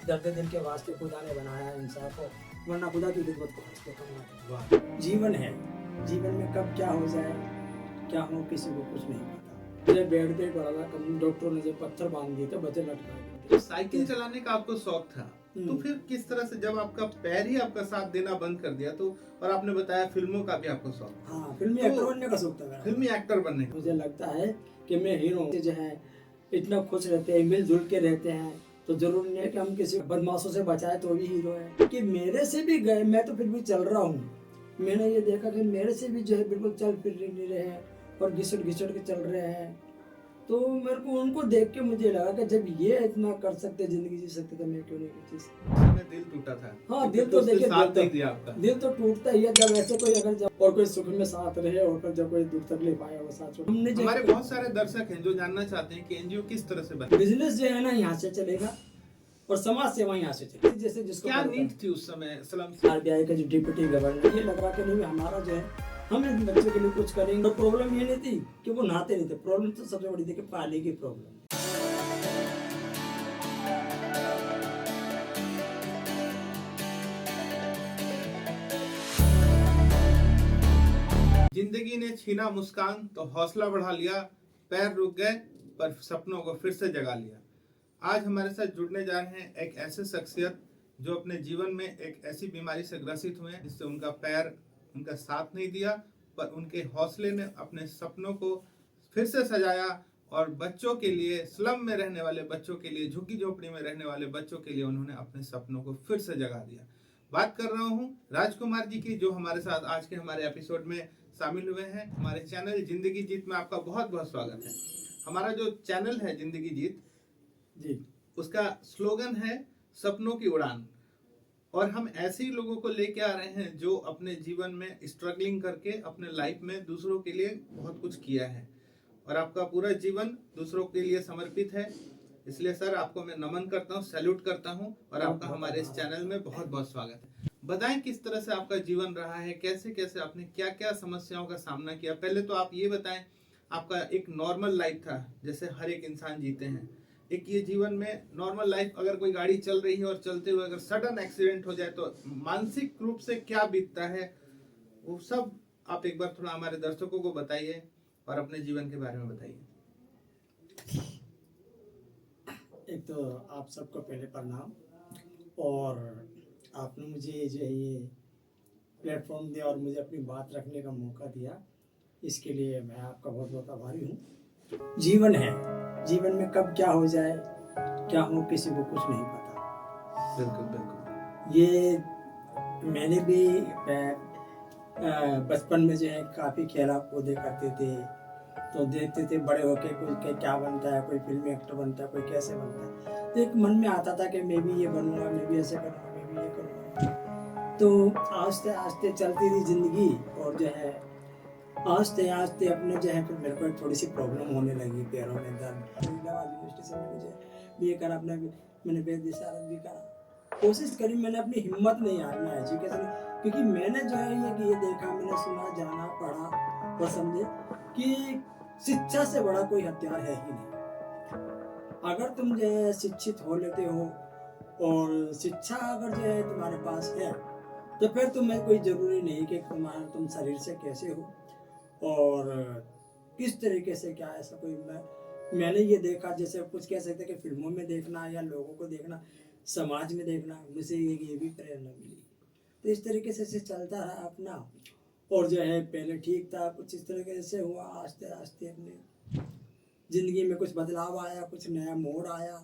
दर्द दिल के वास्ते खुदा ने बनाया है इंसान को, वरना खुदा की खिदमत को हंसते कम। जीवन है, जीवन में कब क्या हो जाए क्या हो किसी को कुछ नहीं पता। मुझे बेड पे पड़ा था, डॉक्टर ने जो पत्थर बांध दिए थे, बच्चे लटका दिए। तो साइकिल चलाने का आपको शौक था, तो फिर किस तरह से जब आपका पैर ही आपका साथ देना बंद कर दिया, तो और आपने बताया फिल्मों का भी आपको शौक। हाँ, फिल्मी एक्टर बनने का शौक था मेरा। फिल्मी एक्टर बनने का मुझे लगता है कि मैं हीरो जो है इतना खुश रहते हैं, मिलजुल के रहते हैं, तो जरूर नहीं है कि हम किसी बदमाशों से बचाए तो भी हीरो है। कि मेरे से भी गए, मैं तो फिर भी चल रहा हूँ। मैंने ये देखा कि मेरे से भी जो है बिल्कुल चल फिर नहीं रहे हैं और घिसट घिसट के चल रहे हैं। तो मेरे को उनको देख के मुझे लगा कि जब ये इतना कर सकते, जिंदगी जी सकते, तो मैं क्यों नहीं कर सकता। में दिल टूटा था। हाँ, दिल तो देखिए साथ नहीं दिया आपका। दिल तो टूटता ही है जब ऐसे कोई अगर जब और कोई सुख में साथ रहे और फिर जब कोई दुख तकलीफ आया वो साथ छोड़। हमने हमारे बहुत सारे दर्शक हैं जो जानना चाहते हैं कि एनजीओ किस तरह से बने। बिजनेस जो है ना यहाँ से चलेगा और समाज सेवा यहाँ से चलेगी। जैसे जिसको क्या नीड थी उस समय स्लम आरबीआई का जो डिप्टी गवर्नर, ये लग रहा कि नहीं हमारा जो है हम इन बच्चों के लिए कुछ करेंगे। तो प्रॉब्लम ये नहीं थी कि वो नहाते नहीं थे, प्रॉब्लम तो सबसे बड़ी थी कि पानी की प्रॉब्लम। जिंदगी ने छीना मुस्कान तो हौसला बढ़ा लिया, पैर रुक गए पर सपनों को फिर से जगा लिया। आज हमारे साथ जुड़ने जा रहे हैं एक ऐसे शख्सियत जो अपने जीवन में एक ऐसी बीमारी से ग्रसित हुए हैं जिससे उनका पैर उनका साथ नहीं दिया, पर उनके हौसले ने अपने सपनों को फिर से सजाया और बच्चों के लिए, स्लम में रहने वाले बच्चों के लिए, झुग्गी झोपड़ी में रहने वाले बच्चों के लिए उन्होंने अपने सपनों को फिर से जगा दिया। बात कर रहा हूँ राजकुमार जी की, जो हमारे साथ आज के हमारे एपिसोड में शामिल हुए हैं। हमारे चैनल जिंदगी जीत में आपका बहुत बहुत स्वागत है। हमारा जो चैनल है जिंदगी जीत जी, उसका स्लोगन है सपनों की उड़ान, और हम ऐसे ही लोगों को लेके आ रहे हैं जो अपने जीवन में स्ट्रगलिंग करके अपने लाइफ में दूसरों के लिए बहुत कुछ किया है, और आपका पूरा जीवन दूसरों के लिए समर्पित है। इसलिए सर आपको मैं नमन करता हूँ, सैल्यूट करता हूँ, और आपका हमारे इस चैनल में बहुत बहुत स्वागत है। बताएं किस तरह से आपका जीवन रहा है, कैसे कैसे आपने क्या क्या समस्याओं का सामना किया। पहले तो आप ये बताएं, आपका एक नॉर्मल लाइफ था जैसे हर एक इंसान जीते हैं, एक ये जीवन में नॉर्मल लाइफ, अगर कोई गाड़ी चल रही है और चलते हुए अगर सडन एक्सीडेंट हो जाए तो मानसिक रूप से क्या बीतता है, वो सब आप एक बार थोड़ा हमारे दर्शकों को बताइए और अपने जीवन के बारे में बताइए। एक तो आप सबको पहले प्रणाम, और आपने मुझे जो है ये प्लेटफॉर्म दिया और मुझे अपनी बात रखने का मौका दिया, इसके लिए मैं आपका बहुत बहुत आभारी हूँ। जीवन है, जीवन में कब क्या हो जाए क्या हो किसी को कुछ नहीं पता। बिल्कुल बिल्कुल। ये मैंने भी बचपन में जो है काफ़ी खेला कूदे करते थे, तो देखते थे बड़े होके कोई क्या बनता है, कोई फिल्मी एक्टर बनता है, कोई कैसे बनता है। तो एक मन में आता था कि मैं भी ये बनूंगा, मैं भी ऐसे करूँगा, मैं भी ये करूँगा। तो आस्ते आस्ते चलती थी जिंदगी, और जो है आस्ते आस्ते अपने जो है फिर मेरे को एक थोड़ी सी प्रॉब्लम होने लगी, पैरों में दर्द। यूनिवर्सिटी से मैंने जो ये करा, अपने मैंने बेदिशारत भी करा, कोशिश करी, मैंने अपनी हिम्मत नहीं हारना है एजुकेशन, क्योंकि मैंने जो है ये देखा, मैंने सुना, जाना, पढ़ा और समझे कि शिक्षा से बड़ा कोई हथियार है ही नहीं। अगर तुम जो है शिक्षित हो लेते हो और शिक्षा अगर जो है तुम्हारे पास है, तो फिर तुम्हें कोई जरूरी नहीं कि तुम शरीर से कैसे हो और किस तरीके से क्या, ऐसा कोई मैंने ये देखा, जैसे कुछ कह सकते कि फिल्मों में देखना या लोगों को देखना, समाज में देखना, मुझे ये भी प्रेरणा मिली। तो इस तरीके से चलता रहा अपना, और जो है पहले ठीक था, कुछ इस तरीके से हुआ, आस्ते आस्ते अपने ज़िंदगी में कुछ बदलाव आया, कुछ नया मोड़ आया।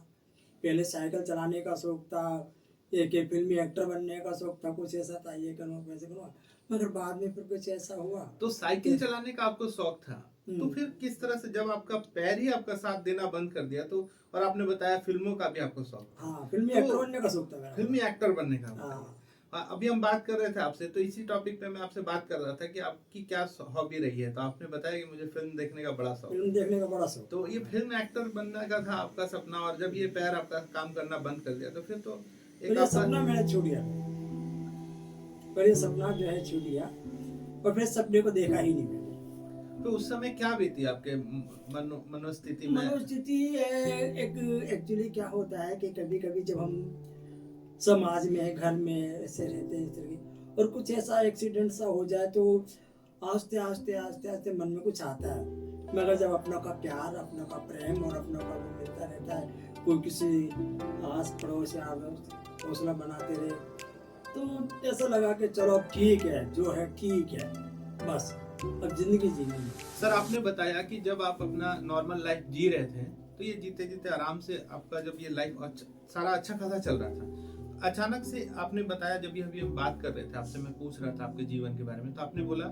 पहले साइकिल चलाने का शौक था, एक फिल्मी एक्टर बनने का शौक था, कुछ ऐसा था, ये करूँ वैसे करूँ, मगर बाद में फिर कुछ ऐसा हुआ। तो साइकिल चलाने का आपको शौक था, तो फिर किस तरह से जब आपका पैर ही आपका साथ देना बंद कर दिया, तो और आपने बताया फिल्मों का भी आपको शौक। हाँ, फिल्मी एक्टर बनने का शौक था मेरा। फिल्मी एक्टर बनने का। हाँ। अभी हम बात कर रहे थे आपसे, तो इसी टॉपिक पे मैं आपसे बात कर रहा था कि आपकी क्या हॉबी रही है, तो आपने बताया कि मुझे फिल्म देखने का बड़ा शौक। फिल्म देखने का बड़ा शौक। तो ये फिल्म एक्टर बनने का था आपका सपना, और जब ये पैर आपका काम करना बंद कर दिया, तो फिर तो एक सपना मैंने छू लिया, पर ये सपना जो है छू लिया, और फिर सपने को देखा ही नहीं मैंने। तो उस समय क्या बीती आपके मनोस्थिति में? मनोस्थिति एक एक्चुअली क्या होता है कि कभी कभी जब हम समाज में घर में ऐसे रहते हैं इस तरह की। और कुछ ऐसा एक्सीडेंट सा हो जाए तो आस्ते आस्ते आस्ते आस्ते मन में कुछ आता है, मगर जब अपनों का प्यार, अपनों का प्रेम और अपनों का वो मिलता रहता है, कोई किसी आस पड़ोस या हौसला बनाते रहे, तो ऐसा लगा कि चलो अब ठीक है, जो है ठीक है, बस अब जिंदगी जीनी है। सर आपने बताया कि जब आप अपना नॉर्मल लाइफ जी रहे थे तो ये जीते जीते आराम से आपका जब ये लाइफ सारा अच्छा खासा चल रहा था, अचानक से आपने बताया, जब अभी हम बात कर रहे थे आपसे, मैं पूछ रहा था आपके जीवन के बारे में, तो आपने बोला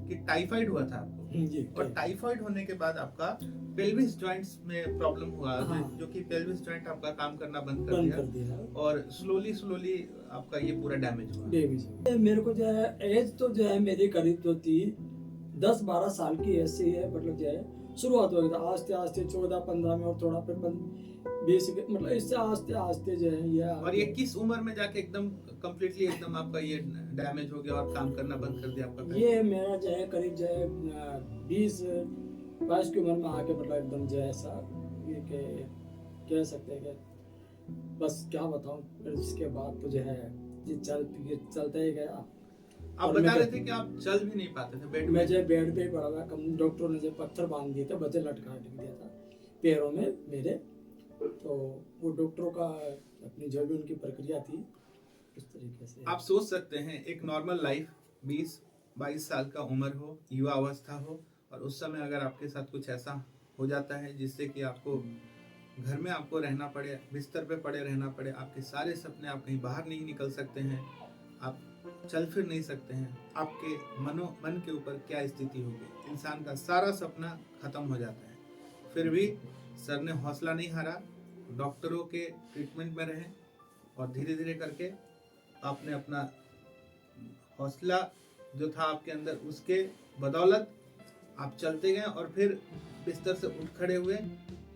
कि टाइफाइड हुआ था आपको। जी, और टाइफाइड होने के बाद आपका पेल्विस जॉइंट्स में प्रॉब्लम हुआ, हाँ। जो कि पेल्विस जॉइंट आपका काम करना बंद बंद कर कर दिया दिया। और स्लोली स्लोली आपका ये पूरा डैमेज हुआ। डेविड मेरे को जो है एज तो जो है मेरी करीब जो थी 10-12 साल की ऐसी है, मतलब जो है शुरुआत हो गई था आस्ते आस्ते 14-15 में, और थोड़ा फिर 20 मतलब इससे आस्ते आस्ते जो है ये और ये किस उम्र में जाके एकदम कंप्लीटली एकदम आपका ये डैमेज हो गया और काम करना बंद कर दिया आपका? ये मेरा जो है करीब जो है 20-22 की उम्र में आके मतलब एकदम जो है ऐसा ये कह सकते हैं कि बस क्या बताऊं, फिर इसके बाद तो जो है ये चलता ही गया। आप और बता मैं- रहे थे कि आप चल भी नहीं पाते थे बेड मैं में। जो बेड पे ही पड़ा हुआ, कम डॉक्टरों ने जो पत्थर बांध दिए थे, बच्चे लटका दिया था पैरों में मेरे, तो वो डॉक्टरों का अपनी जो भी उनकी प्रक्रिया थी उस तरीके से। आप सोच सकते हैं एक नॉर्मल लाइफ 20-22 साल का उम्र हो, युवा अवस्था हो, और उस समय अगर आपके साथ कुछ ऐसा हो जाता है जिससे कि आपको घर में आपको रहना पड़े, बिस्तर पे पड़े रहना पड़े, आपके सारे सपने, आप कहीं बाहर नहीं निकल सकते हैं, आप चल फिर नहीं सकते हैं, आपके मन के ऊपर क्या स्थिति होगी, इंसान का सारा सपना खत्म हो जाता है। फिर भी सर ने हौसला नहीं हारा, डॉक्टरों के ट्रीटमेंट में रहे और धीरे धीरे करके आपने अपना हौसला जो था आपके अंदर, उसके बदौलत आप चलते गए और फिर बिस्तर से उठ खड़े हुए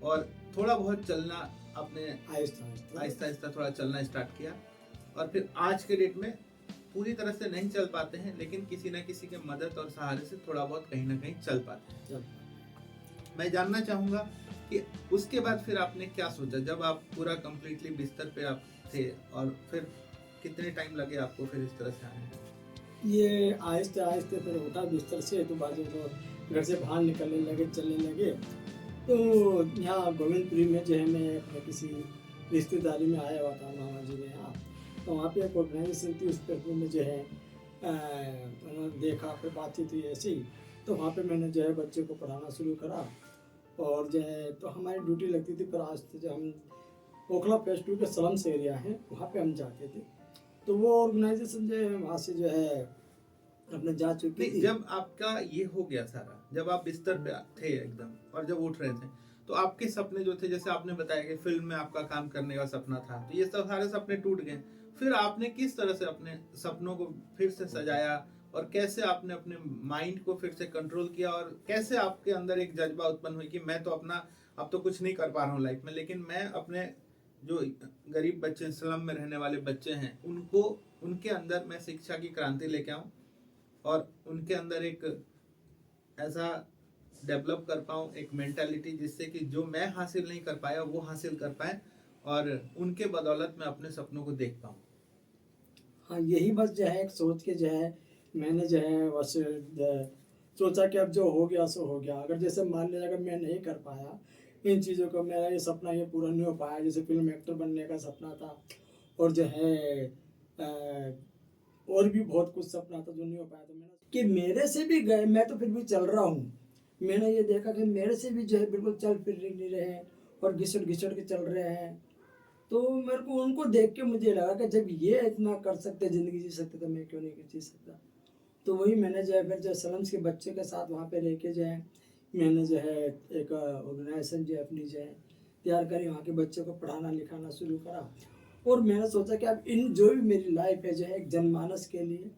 और थोड़ा बहुत चलना आपने आहिस्ता आहिस्ता थोड़ा चलना स्टार्ट किया। और फिर आज के डेट में पूरी तरह से नहीं चल पाते हैं, लेकिन किसी न किसी के मदद और सहारे से थोड़ा बहुत कहीं ना कहीं चल पाते हैं। मैं जानना चाहूँगा कि उसके बाद फिर आपने क्या सोचा जब आप पूरा कंप्लीटली बिस्तर पे आप थे, और फिर कितने टाइम लगे आपको फिर इस तरह से आने में? ये आहिस्ते आहिस्ते फिर उठा बिस्तर से, तो बाजू तो घर से बाहर निकलने लगे, चलने लगे। तो यहाँ गोविंदपुरी में जो है मैं अपने किसी रिश्तेदारी में आया हुआ था मामा जी के यहाँ, तो वहाँ पे एक ऑर्गेनाइजेशन थी, उस पर में जो है उन्होंने देखा, फिर बातचीत हुई ऐसी, तो वहाँ पे मैंने जो है बच्चे को पढ़ाना शुरू करा। और जो है तो हमारी ड्यूटी लगती थी, पर आज जो हम ओखला फेज 2 के स्लम्स एरिया है वहाँ पे हम जाते थे, तो वो ऑर्गेनाइजेशन जो है वहाँ से जो है अपने जा चुकी नहीं, थी। जब आपका ये हो गया सारा, जब आप बिस्तर पे थे एकदम और जब उठ रहे थे, तो आपके सपने जो थे, जैसे आपने बताया कि फिल्म में आपका काम करने का सपना था, तो ये सब सारे सपने टूट गए। फिर आपने किस तरह से अपने सपनों को फिर से सजाया, और कैसे आपने अपने माइंड को फिर से कंट्रोल किया, और कैसे आपके अंदर एक जज्बा उत्पन्न हुई कि मैं तो अपना अब तो कुछ नहीं कर पा रहा हूँ लाइफ में, लेकिन मैं अपने जो गरीब बच्चे, स्लम में रहने वाले बच्चे हैं, उनको, उनके अंदर मैं शिक्षा की क्रांति लेके आऊँ और उनके अंदर एक ऐसा डेवलप कर पाऊँ, एक मेंटालिटी, जिससे कि जो मैं हासिल नहीं कर पाया वो हासिल कर पाए, और उनके बदौलत मैं अपने सपनों को देख पाऊँ। हाँ, यही बस जो है एक सोच के जो है मैंने जो है बस सोचा कि अब जो हो गया सो हो गया। अगर जैसे मान लिया अगर मैं नहीं कर पाया इन चीज़ों को, मेरा ये सपना ये पूरा नहीं हो पाया, जैसे फिल्म एक्टर बनने का सपना था, और जो है और भी बहुत कुछ सपना था जो नहीं हो पाया, तो मैंने कि मेरे से भी गए, मैं तो फिर भी चल रहा हूँ, मैंने ये देखा कि मेरे से भी जो है बिल्कुल चल फिर नहीं रहे हैं और घिसट घिसट के चल रहे हैं। तो मेरे को उनको देख के मुझे लगा कि जब ये इतना कर सकते, ज़िंदगी जी सकते, तो मैं क्यों नहीं जी सकता। तो वही मैंने जो है फिर जो स्लम्स के बच्चे के साथ वहाँ पे रह के जो है मैंने जो है एक ऑर्गेनाइजेशन जो है अपनी जो है तैयार करी, वहाँ के बच्चों को पढ़ाना लिखाना शुरू करा। और मैंने सोचा कि अब इन जो भी मेरी लाइफ है जो है एक जनमानस के लिए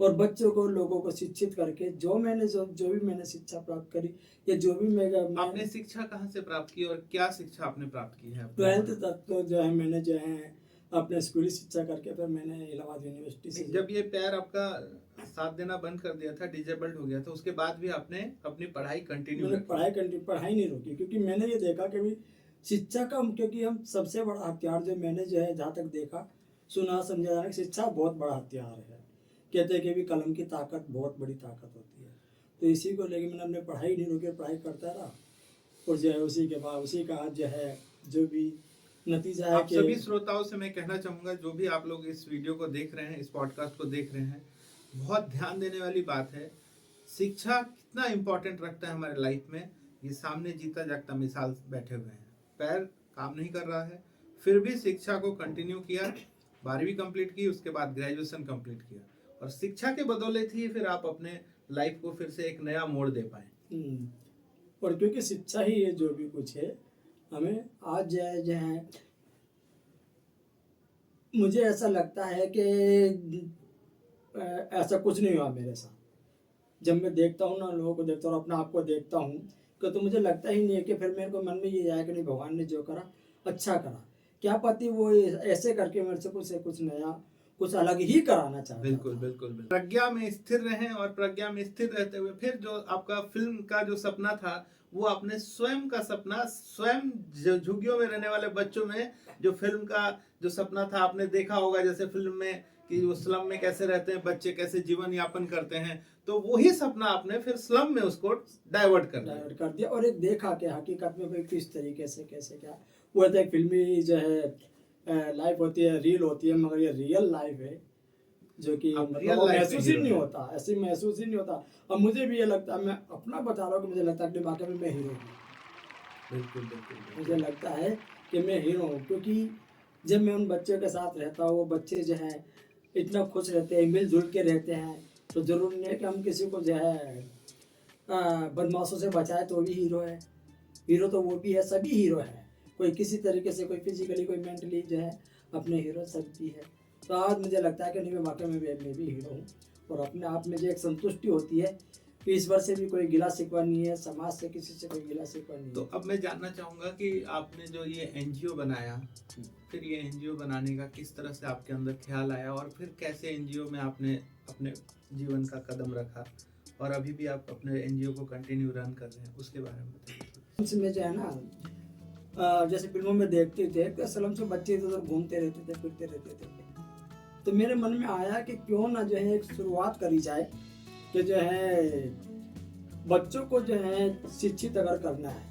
और बच्चों को, लोगों को शिक्षित करके जो मैंने जो भी मैंने शिक्षा प्राप्त करी, या जो भी आपने शिक्षा कहाँ से प्राप्त की और क्या शिक्षा आपने प्राप्त की है? 12th तक तो जो है मैंने जो है अपने स्कूली शिक्षा करके फिर मैंने इलाहाबाद यूनिवर्सिटी से, जब ये पैर आपका साथ देना बंद कर दिया था, डिजेबल्ड हो गया था, उसके बाद भी आपने अपनी पढ़ाई कंटिन्यू मैंने रखी? पढ़ाई नहीं रोकी, क्योंकि मैंने ये देखा कि भी शिक्षा का, क्योंकि हम सबसे बड़ा हथियार जो मैंने जो है जहाँ तक देखा, सुना समझा जाना कि शिक्षा बहुत बड़ा हथियार है। कहते हैं कि भी कलम की ताकत बहुत बड़ी ताकत होती है। तो इसी को लेकर मैंने अपने पढ़ाई नहीं रुकी, पढ़ाई करता रहा और जो है उसी के बाद उसी का आज जो है जो भी नतीजा है आप कि सभी श्रोताओं से मैं कहना चाहूंगा, जो भी आप लोग इस वीडियो को देख रहे हैं, इस पॉडकास्ट को देख रहे हैं, बहुत ध्यान देने वाली बात है। शिक्षा कितना इम्पोर्टेंट रखता है हमारे लाइफ में, ये सामने जीता जागता मिसाल बैठे हुए हैं। पैर काम नहीं कर रहा है, फिर भी शिक्षा को कंटिन्यू किया, 12वीं कंप्लीट की, उसके बाद ग्रेजुएशन कंप्लीट किया, और शिक्षा के बदौलत ही फिर आप अपने लाइफ को फिर से एक नया मोड़ दे पाए। और क्योंकि शिक्षा ही है जो भी कुछ है हमें आज जो है मुझे ऐसा लगता है कि ऐसा कुछ नहीं हुआ मेरे साथ। जब मैं देखता हूँ ना, लोगों को देखता हूँ और अपने आप को देखता हूँ कि तो मुझे लगता ही नहीं है कि फिर मेरे को मन में ये आया कि नहीं भगवान ने जो करा अच्छा करा। क्या पति वो ऐसे करके मेरे से कुछ नया कुछ अलग ही कराना चाहता बिल्कुल था। बिल्कुल बिल्कुल। प्रज्ञा में स्थिर रहें, और प्रज्ञा में स्थिर रहते हुए फिर जो आपका फिल्म का जो सपना था, वो आपने स्वयं का सपना, स्वयं जो झुग्गियों में रहने वाले बच्चों में जो फिल्म का जो सपना था, आपने देखा होगा जैसे फिल्म में कि वो स्लम में कैसे रहते हैं बच्चे, कैसे जीवन यापन करते हैं, तो वही सपना आपने फिर स्लम में उसको डाइवर्ट कर दिया और एक देखा कि हकीकत में भाई किस तरीके से कैसे क्या वो तो एक फिल्मी जो है लाइफ होती है, रील होती है, मगर ये रियल लाइफ है जो कि मतलब महसूस ही नहीं होता, ऐसे महसूस ही नहीं होता। अब मुझे भी ये लगता है, मैं अपना बता रहा हूँ कि मुझे लगता है कि वाकई में मैं हीरो हूँ। बिल्कुल बिल्कुल। मुझे लगता है कि मैं हीरो हूँ, क्योंकि जब मैं उन बच्चों के साथ रहता हूँ, वो बच्चे जो है इतना खुश रहते हैं, मिलजुल के रहते हैं, तो जरूरी नहीं है कि हम किसी को जो है बदमाशों से बचाए तो भी हीरो है। हीरो तो वो भी है, सभी हीरो है, कोई किसी तरीके से, कोई फिजिकली, कोई मेंटली जो है अपने हीरो सब भी है। तो आज मुझे लगता है कि नहीं, मैं वाकई में मैं भी हीरो हूँ, और अपने आप में जो एक संतुष्टि होती है कि ईश्वर से भी कोई गिला शिकवा नहीं है, समाज से किसी से कोई गिला शिकवा नहीं है। तो अब मैं जानना चाहूंगा कि आपने जो ये एनजीओ बनाया, फिर ये एनजीओ बनाने का किस तरह से आपके अंदर ख्याल आया, और फिर कैसे एनजीओ में आपने अपने जीवन का कदम रखा, और अभी भी आप अपने एनजीओ को कंटिन्यू रन कर रहे हैं, उसके बारे में बताइए। इसमें जो है ना, जैसे फिल्मों में देखते थे कि स्लम से बच्चे इधर उधर घूमते रहते थे, फिरते रहते थे, तो मेरे मन में आया कि क्यों ना जो है एक शुरुआत करी जाए कि जो है बच्चों को जो है शिक्षित अगर करना है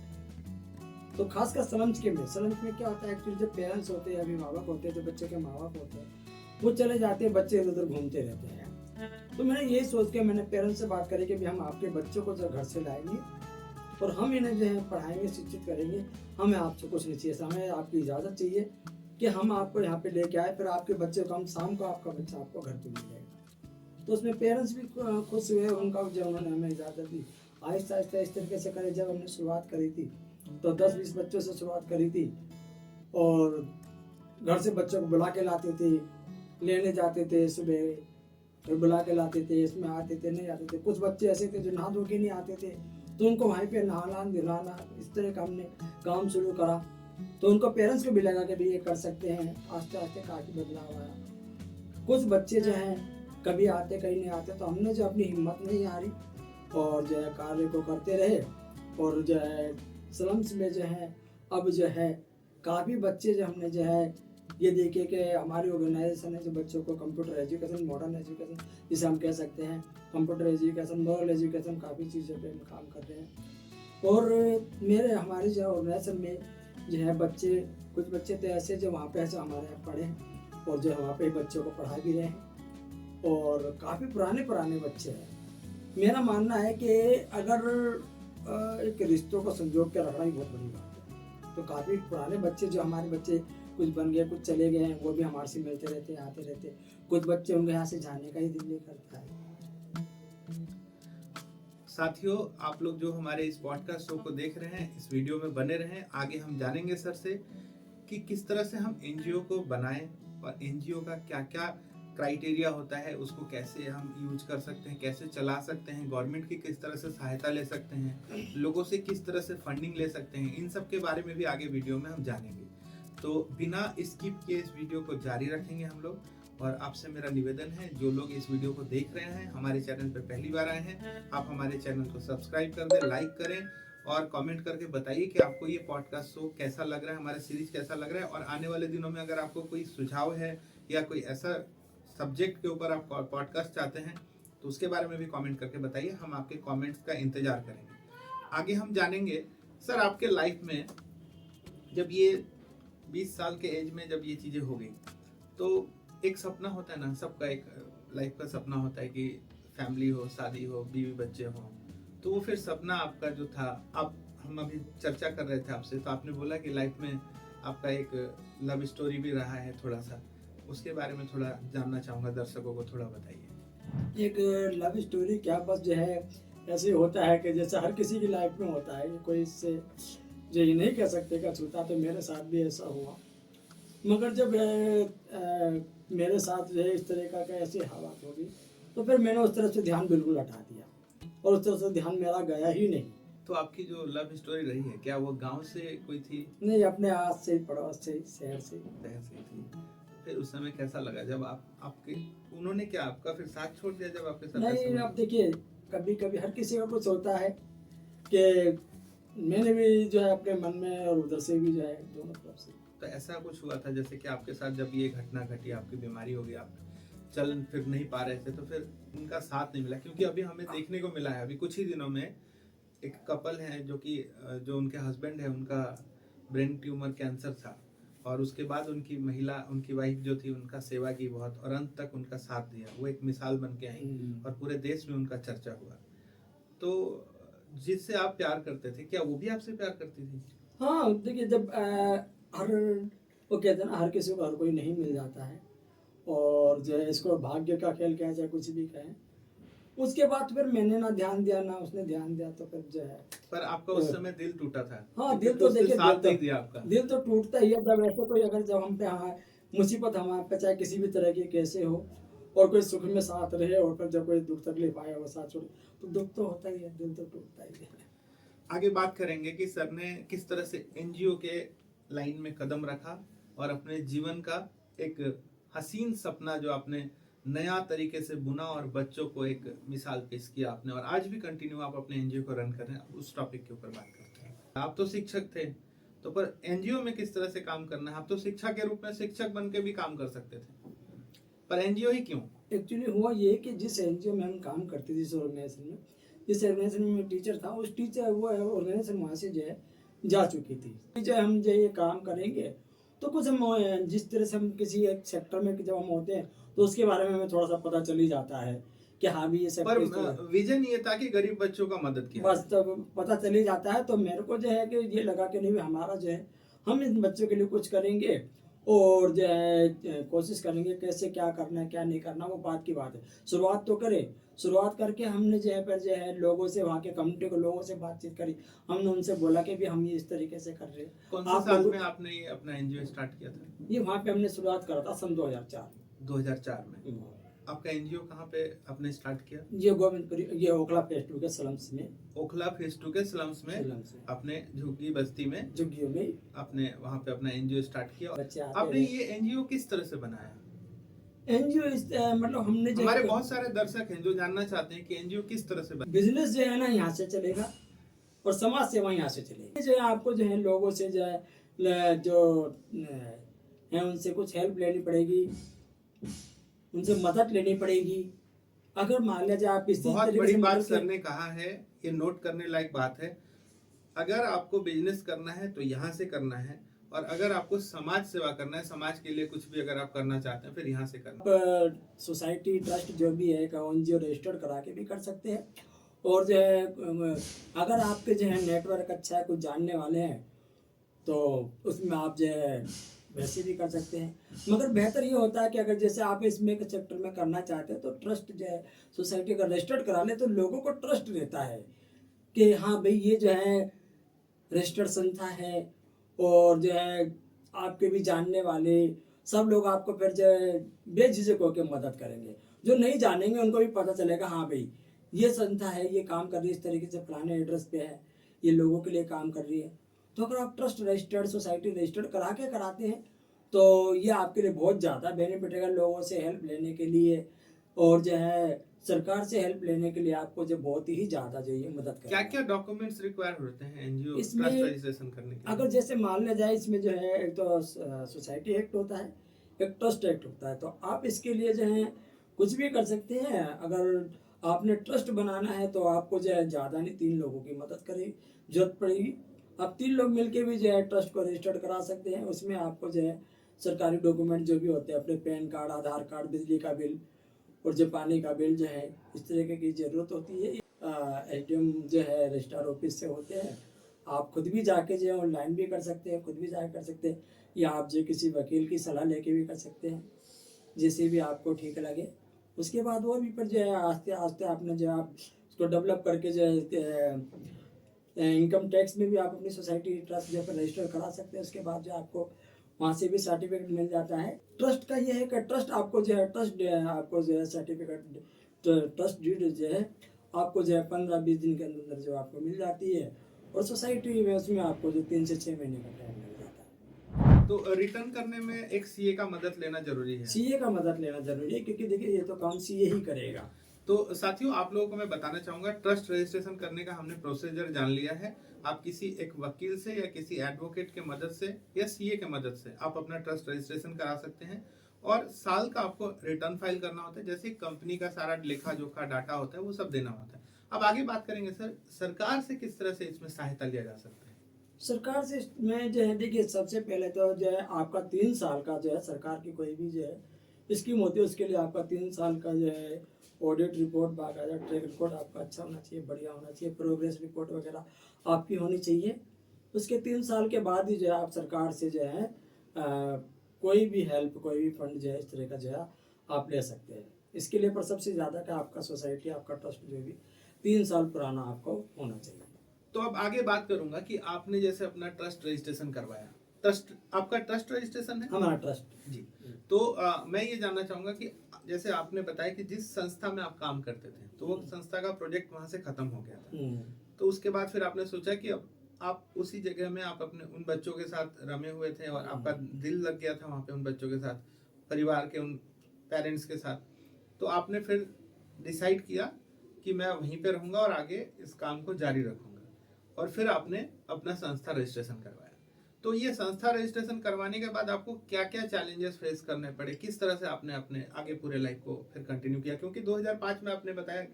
तो खासकर स्लम्स में क्या होता है, एक्चुअली जो पेरेंट्स होते हैं, अभिभावक होते हैं, जो बच्चे के माँ बाप होते हैं, वो चले जाते हैं, बच्चे इधर उधर घूमते रहते हैं। तो मैंने यही सोच के मैंने पेरेंट्स से बात करी कि भी हम आपके बच्चों को जो घर से लाएंगे और हम इन्हें जो है पढ़ाएंगे, शिक्षित करेंगे, हमें आपसे कुछ नहीं चाहिए, हमें आपकी इजाज़त चाहिए कि हम आपको यहाँ पे लेके आए, फिर आपके बच्चे को हम शाम को आपका बच्चा आपको घर पे मिल जाएगा। तो उसमें पेरेंट्स भी खुश हुए, उनका जब उन्होंने हमें इजाज़त दी, आहिस्ता आहिस्ता इस तरीके से करे। जब हमने शुरुआत करी थी तो 10-20 बच्चों से शुरुआत करी थी, और घर से बच्चों को बुला के लाते थे, लेने जाते थे सुबह, फिर बुला के लाते थे, इसमें आते थे नहीं आते थे। कुछ बच्चे ऐसे थे जो नहा धो के नहीं आते थे, तो उनको वहीं पे नहाना दिलाना, इस तरह का हमने काम शुरू करा। तो उनको पेरेंट्स को भी लगा कि भी ये कर सकते हैं। आस्ते आस्ते काफ़ी बदलाव आया। कुछ बच्चे जो हैं कभी आते कहीं नहीं आते, तो हमने जो अपनी हिम्मत नहीं हारी और जो है कार्य को करते रहे, और जो है स्लम्स में जो है अब जो है काफ़ी बच्चे जो हमने जो है ये देखे कि हमारी ऑर्गेनाइजेशन है जो बच्चों को कंप्यूटर एजुकेशन, मॉडर्न एजुकेशन जिसे हम कह सकते हैं, कंप्यूटर एजुकेशन, मोरल एजुकेशन, काफ़ी चीज़ों पे हम काम कर रहे हैं। और हमारे जो ऑर्गेनाइजेशन में जो है बच्चे, कुछ बच्चे तो ऐसे जो वहाँ पे जो हमारे यहाँ पढ़े हैं और जो वहाँ पे बच्चों को पढ़ा भी रहे हैं, और काफ़ी पुराने बच्चे हैं। मेरा मानना है कि अगर एक रिश्तों को संजोग के रखना ही बहुत बड़ी बात है। तो काफ़ी पुराने बच्चे जो हमारे बच्चे, कुछ बन गए, कुछ चले गए हैं, वो भी हमारे से मिलते रहते, आते रहते। कुछ बच्चे उनके यहाँ से जाने का ही दिल नहीं करता है। साथियों, आप लोग जो हमारे इस पॉडकास्ट शो को देख रहे हैं, इस वीडियो में बने रहें। आगे हम जानेंगे सर से कि किस तरह से हम एनजीओ को बनाएं, और एनजीओ का क्या क्या क्राइटेरिया होता है, उसको कैसे हम यूज कर सकते हैं, कैसे चला सकते हैं, गवर्नमेंट की किस तरह से सहायता ले सकते हैं, लोगों से किस तरह से फंडिंग ले सकते हैं, इन सब के बारे में भी आगे वीडियो में हम जानेंगे। तो बिना स्किप किए इस वीडियो को जारी रखेंगे हम लोग। और आपसे मेरा निवेदन है, जो लोग इस वीडियो को देख रहे हैं, हमारे चैनल पर पहली बार आए हैं, आप हमारे चैनल को सब्सक्राइब कर दें, लाइक करें, और कमेंट करके बताइए कि आपको ये पॉडकास्ट शो कैसा लग रहा है, हमारा सीरीज कैसा लग रहा है। और आने वाले दिनों में अगर आपको कोई सुझाव है या कोई ऐसा सब्जेक्ट के ऊपर आप पॉडकास्ट चाहते हैं तो उसके बारे में भी कमेंट करके बताइए, हम आपके कमेंट्स का इंतजार करेंगे। आगे हम जानेंगे सर आपके लाइफ में जब ये 20 साल के एज में जब ये चीज़ें हो गई तो एक सपना होता है ना, सबका एक लाइफ का सपना होता है कि फैमिली हो, शादी हो, बीवी बच्चे हो। तो वो फिर सपना आपका जो था, आप हम अभी चर्चा कर रहे थे आपसे, तो आपने बोला कि लाइफ में आपका एक लव स्टोरी भी रहा है थोड़ा सा, उसके बारे में थोड़ा जानना चाहूँगा, दर्शकों को थोड़ा बताइए। एक लव स्टोरी क्या, बस जो है ऐसे होता है कि जैसे हर किसी की लाइफ में होता है, कोई इससे जो ये नहीं कह सकते का छूता, तो मेरे साथ भी ऐसा हुआ। मगर जब मेरे साथ जो है इस तरह का ऐसी हालात होगी तो फिर मैंने उस तरफ से ध्यान बिल्कुल हटा दिया और उस तरफ से ध्यान मेरा गया ही नहीं। तो आपकी जो लव स्टोरी रही है, क्या वो गांव से कोई थी? नहीं, अपने आस से, पड़ोस से, शहर से। शहर से थी। फिर उस समय कैसा लगा जब आपके उन्होंने क्या आपका फिर साथ छोड़ दिया जब आपके साथ? नहीं, अब देखिए, कभी कभी हर किसी का कुछ होता है कि मैंने भी जो है अपने मन में और उधर से भी जो है दोनों तरफ से। तो ऐसा कुछ हुआ था जैसे कि आपके साथ जब ये घटना घटी, आपकी बीमारी हो गई, आप चल फिर नहीं पा रहे थे, तो फिर उनका साथ नहीं मिला? क्योंकि अभी हमें देखने को मिला है, अभी कुछ ही दिनों में एक कपल है जो उनके हस्बैंड है, उनका ब्रेन ट्यूमर कैंसर था और उसके बाद उनकी वाइफ जो थी उनका सेवा की बहुत और अंत तक उनका साथ दिया, वो एक मिसाल बन के आई और पूरे देश में उनका चर्चा हुआ। तो जिससे आप प्यार करते थे, क्या वो भी आपसे प्यार करती थी? हाँ, देखिए, जब हर वो कहते हैं ना, हर किसी को हर कोई नहीं मिल जाता है, और जो है इसको भाग्य का खेल कहें चाहे कुछ भी कहें। उसके बाद फिर मैंने ना ध्यान दिया ना उसने ध्यान दिया, तो फिर जो है। पर आपका उस समय दिल टूटा था? हाँ, दिल तो देखिए, साथ नहीं दिया आपका। दिल तो टूटता ही है जब ऐसे कोई, अगर जब हम पे मुसीबत हमारे पे चाहे किसी भी तरह की कैसे हो, और कोई सुख में साथ रहे और फिर जब कोई दुख तकलीफ आए वो साथ छोड़े, तो दुख तो होता ही है, दिल तो टूटता ही है। आगे बात करेंगे कि सर ने किस तरह से एनजीओ के लाइन में कदम रखा और अपने जीवन का एक हसीन सपना जो आपने नया तरीके से बुना और बच्चों को एक मिसाल पेश किया आपने, और आज भी कंटिन्यू आप अपने एनजीओ को रन कर रहे हैं। उस टॉपिक के ऊपर बात करते हैं। आप तो शिक्षक थे, तो पर एनजीओ में किस तरह से काम करना है? आप तो शिक्षा के रूप में शिक्षक बन के भी काम कर सकते थे, पर एनजीओ ही क्यों? एक्चुअली हुआ ये कि जिस एनजीओ में हम काम करते थे, जिस ऑर्गेनाइजेशन में मैं टीचर था, उस टीचर वो ऑर्गेनाइजेशन वहाँ से जो है जा चुकी थी। जो हम जो ये काम करेंगे तो कुछ हम जिस तरह से हम किसी एक सेक्टर में जब हम होते हैं तो उसके बारे में हमें थोड़ा सा पता चल ही जाता है कि हाँ भी ये सेक्टर, पर विजन ये था कि गरीब बच्चों का मदद किया, बस तब पता चल ही जाता है। तो मेरे को जो है कि ये लगा कि नहीं, हमारा जो है हम इन बच्चों के लिए कुछ करेंगे और जो है कोशिश करेंगे कैसे क्या करना है क्या नहीं करना, वो बात की बात है। शुरुआत तो करें, शुरुआत करके हमने जो है फिर जो है लोगों से, वहाँ के कम्युनिटी को लोगों से बातचीत करी। हमने उनसे बोला कि भी हम ये इस तरीके से कर रहे हैं। कौन से साल में आपने ये अपना एनजीओ स्टार्ट किया था? ये वहाँ पे हमने शुरुआत करा था सन 2004 में। आपका एनजीओ कहाँ पे आपने स्टार्ट किया? ये गोविंदपुरी, ये ओखला फेज 2 के स्लम्स में। ओखला फेज 2 के स्लम्स में आपने झुग्गी बस्ती में, झुग्गियों में आपने वहाँ पे अपना एनजीओ स्टार्ट किया। बच्चे आते आपने हैं। ये एनजीओ किस तरह से बनाया? एनजीओ मतलब हमने जो हमारे बहुत सारे दर्शक हैं जो जानना चाहते हैं कि एनजीओ किस तरह से बना। बिजनेस जो है ना यहाँ से चलेगा और समाज सेवा यहाँ से चलेगी। जो है आपको जो है लोगों से जो है है उनसे कुछ हेल्प लेनी पड़ेगी, उनसे मदद लेनी पड़ेगी। अगर मान लिया जाए आप इसी बहुत तरीके बड़ी से बात सर ने कहा है, ये नोट करने लायक बात है। अगर आपको बिजनेस करना है तो यहाँ से करना है, और अगर आपको समाज सेवा करना है, समाज के लिए कुछ भी अगर आप करना चाहते हैं, फिर यहाँ से करना। सोसाइटी ट्रस्ट जो भी है एनजीओ रजिस्टर्ड करा के भी कर सकते हैं, और जो है अगर आपके जो है नेटवर्क अच्छा है, कुछ जानने वाले हैं, तो उसमें आप जो है वैसे भी कर सकते हैं। मगर बेहतर ये होता है कि अगर जैसे आप इसमें के सेक्टर में करना चाहते हैं तो ट्रस्ट जो है सोसाइटी का रजिस्टर्ड करा ले, तो लोगों को ट्रस्ट रहता है कि हाँ भाई ये जो है रजिस्टर्ड संस्था है, और जो है आपके भी जानने वाले सब लोग आपको फिर जो है बेझिझक होकर मदद करेंगे। जो नहीं जानेंगे उनको भी पता चलेगा हाँ भाई ये संस्था है, ये काम कर रही है इस तरीके से, फलाने एड्रेस पे है, ये लोगों के लिए काम कर रही है। तो अगर आप ट्रस्ट रजिस्टर्ड, सोसाइटी रजिस्टर्ड करा के कराते हैं तो ये आपके लिए बहुत ज़्यादा बेनिफिट है। लोगों से हेल्प लेने के लिए और जो है सरकार से हेल्प लेने के लिए आपको जो बहुत ही ज़्यादा जो ये मदद करेगा। क्या क्या डॉक्यूमेंट्स रिक्वायर होते हैं एनजीओ इसमें ट्रस्ट रजिस्ट्रेशन करने के लिए? अगर जैसे मान लिया जाए, इसमें जो है एक तो सोसाइटी एक्ट होता है, एक ट्रस्ट एक्ट होता है। तो आप इसके लिए जो है कुछ भी कर सकते हैं। अगर आपने ट्रस्ट बनाना है तो आपको जो है ज़्यादा नहीं 3 लोगों की मदद करेगी जरूरत पड़ेगी। आप 3 लोग मिलके भी जो है ट्रस्ट को रजिस्टर्ड करा सकते हैं। उसमें आपको जो है सरकारी डॉक्यूमेंट जो भी होते हैं, अपने पैन कार्ड, आधार कार्ड, बिजली का बिल और जो पानी का बिल जो है, इस तरीके की ज़रूरत होती है। एसडीएम जो है रजिस्ट्रार ऑफिस से होते हैं। आप खुद भी जाके जो है ऑनलाइन भी कर सकते हैं, खुद भी जाके कर सकते हैं, या आप जो किसी वकील की सलाह लेके भी कर सकते हैं, जैसे भी आपको ठीक लगे। उसके बाद वो भी पर जो है आस्ते आस्ते आपने जो आप उसको डेवलप करके जो है इनकम टैक्स में भी आप अपनी सोसाइटी ट्रस्ट जो है रजिस्टर करा सकते हैं। उसके बाद जो आपको वहाँ से भी सर्टिफिकेट मिल जाता है। ट्रस्ट का ये है कि ट्रस्ट आपको जो है आपको जो है सर्टिफिकेट ट्रस्ट डीड जो है आपको जो है 15-20 दिन के अंदर जो आपको मिल जाती है। और सोसाइटी में उसमें आपको जो 3 से 6 महीने का टाइम लग जाता है। तो रिटर्न करने में एक सीए का मदद लेना जरूरी है। सीए का मदद लेना जरूरी है, क्योंकि देखिए ये तो काम सीए ही करेगा। तो साथियों, आप लोगों को मैं बताना चाहूंगा, ट्रस्ट रजिस्ट्रेशन करने का हमने प्रोसीजर जान लिया है। आप किसी एक वकील से या किसी एडवोकेट के मदद से या सीए के मदद से आप अपना ट्रस्ट रजिस्ट्रेशन करा सकते हैं। और साल का आपको रिटर्न फाइल करना होता है, जैसे कंपनी का सारा लेखा जोखा डाटा होता है वो सब देना होता है। अब आगे बात करेंगे सर, सरकार से किस तरह से इसमें सहायता लिया जा सकता है। सरकार से में जो है देखिए, सबसे पहले तो जो है आपका 3 साल का जो है सरकार की कोई भी जो है स्कीम होती है, उसके लिए आपका 3 साल का जो है ऑडिट रिपोर्ट, बाकायदा ट्रैक रिकॉर्ड आपका अच्छा होना चाहिए, बढ़िया होना चाहिए, प्रोग्रेस रिपोर्ट वगैरह आपकी होनी चाहिए। उसके 3 साल के बाद ही जो है आप सरकार से जो है कोई भी हेल्प, कोई भी फंड जो है इस तरह का जो है आप ले सकते हैं। इसके लिए पर सबसे ज़्यादा का आपका सोसाइटी, आपका ट्रस्ट जो भी 3 साल पुराना आपको होना चाहिए। तो अब आगे बात करूंगा कि आपने जैसे अपना ट्रस्ट रजिस्ट्रेशन करवाया, ट्रस्ट आपका ट्रस्ट रजिस्ट्रेशन है हमारा ट्रस्ट जी। तो मैं ये जानना चाहूंगा कि जैसे आपने बताया कि जिस संस्था में आप काम करते थे तो वो संस्था का प्रोजेक्ट वहां से खत्म हो गया था, तो उसके बाद फिर आपने सोचा कि अब आप उसी जगह में आप अपने उन बच्चों के साथ रमे हुए थे और आपका दिल लग गया था वहां पे उन बच्चों के साथ, परिवार के उन पेरेंट्स के साथ। तो आपने फिर डिसाइड किया कि मैं वहीं पे रहूंगा और आगे इस काम को जारी रखूंगा, और फिर आपने अपना संस्था रजिस्ट्रेशन करवाया। तो ये संस्था रजिस्ट्रेशन करवाने के बाद आपको क्या क्या चैलेंजेस फेस करने पड़े, किस तरह से आपने अपने आगे पूरे लाइफ को फिर कंटिन्यू किया, क्योंकि 2005 में आपने बताया,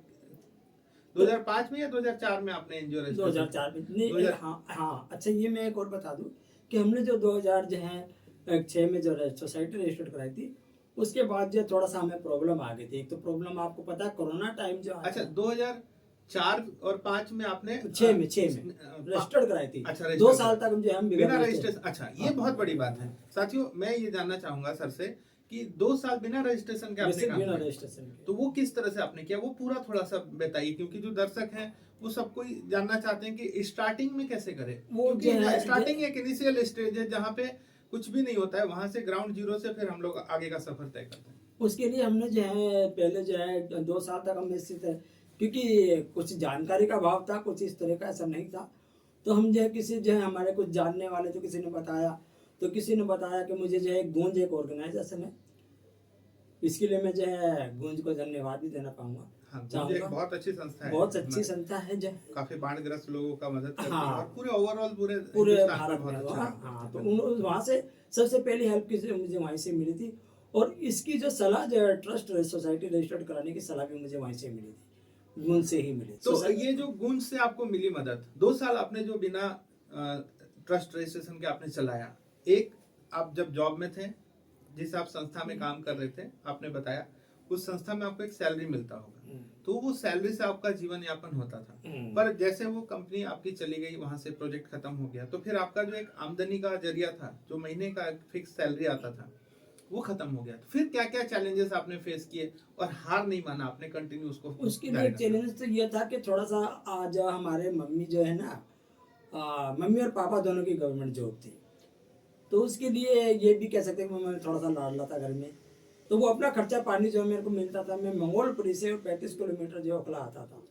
2005 में या 2004 में आपने एनजीओ रजिस्ट्रेशन 2004 में नहीं, हाँ अच्छा, ये मैं एक और बता दूं कि हमने जो 2000 जो है 6 में जो सोसाइटी रजिस्टर्ड कराई थी, उसके बाद जो थोड़ा सा हमें प्रॉब्लम आ गई थी। एक तो प्रॉब्लम आपको पता है, कोरोना टाइम जो अच्छा 2004 और 5 में आपने 6 में रजिस्टर्ड कराई थी। अच्छा, 2 साल तक जो है हम बिना रजिस्ट्रेशन। अच्छा, ये हाँ, बहुत बड़ी बात है साथियों। मैं ये जानना चाहूंगा सर से कि 2 साल बिना रजिस्ट्रेशन के आपने काम बिना किया, रजिस्ट्रेशन तो वो किस तरह से आपने किया, वो पूरा थोड़ा सा बताइए, क्योंकि जो दर्शक हैं वो सबको जानना चाहते हैं कि स्टार्टिंग में कैसे करें। वो क्योंकि स्टार्टिंग एक इनिशियल स्टेज है जहाँ पे कुछ भी नहीं होता है, वहां से ग्राउंड जीरो से फिर हम लोग आगे का सफर तय करते हैं। उसके लिए हमने जो है पहले जो है 2 साल तक हम निश्चित है, क्योंकि कुछ जानकारी का अभाव था, कुछ इस तरह का ऐसा नहीं था। तो हम जो है किसी जो है हमारे कुछ जानने वाले थे, किसी ने बताया कि मुझे जो है गूंज एक ऑर्गेनाइजेशन है, इसके लिए मैं जो है गूंज को धन्यवाद भी देना पाऊंगा। हाँ, गूंज एक बहुत अच्छी संस्था है, बहुत अच्छी संस्था है जो काफी बाढ़ग्रस्त लोगों का मदद करती हाँ, है और पूरे ओवरऑल पूरे भारत में हाँ। तो वहाँ से सबसे पहली हेल्प मुझे वहीं से मिली थी, और इसकी जो सलाह जो है ट्रस्ट सोसाइटी रजिस्टर्ड कराने की सलाह भी मुझे वहीं से मिली थी, गूंज से ही मिली। तो ये जो गूंज से आपको मिली मदद, 2 साल आपने जो बिना ट्रस्ट रजिस्ट्रेशन के आपने चलाया, एक आप जब जॉब में थे, जिस आप संस्था में काम कर रहे थे, आपने बताया उस संस्था में आपको एक सैलरी मिलता होगा, तो वो सैलरी से आपका जीवन यापन होता था। पर जैसे वो कंपनी आपकी चली गई, वहां से प्रोजेक्ट खत्म हो गया, तो फिर आपका जो एक आमदनी का जरिया था, जो महीने का फिक्स सैलरी आता था, वो खत्म हो गया। तो फिर क्या क्या चैलेंजेस आपने फेस किए और हार नहीं माना, आपने कंटिन्यू उसको। उसके लिए चैलेंज तो ये था कि थोड़ा सा आज हमारे मम्मी जो है ना, मम्मी और पापा दोनों की गवर्नमेंट जॉब थी, तो उसके लिए ये भी कह सकते हैं कि मैं थोड़ा सा लाडला था घर में। तो वो अपना खर्चा पानी जो मेरे को मिलता था, मैं मंगोलपुरी से 35 किलोमीटर जो ओखला आता था,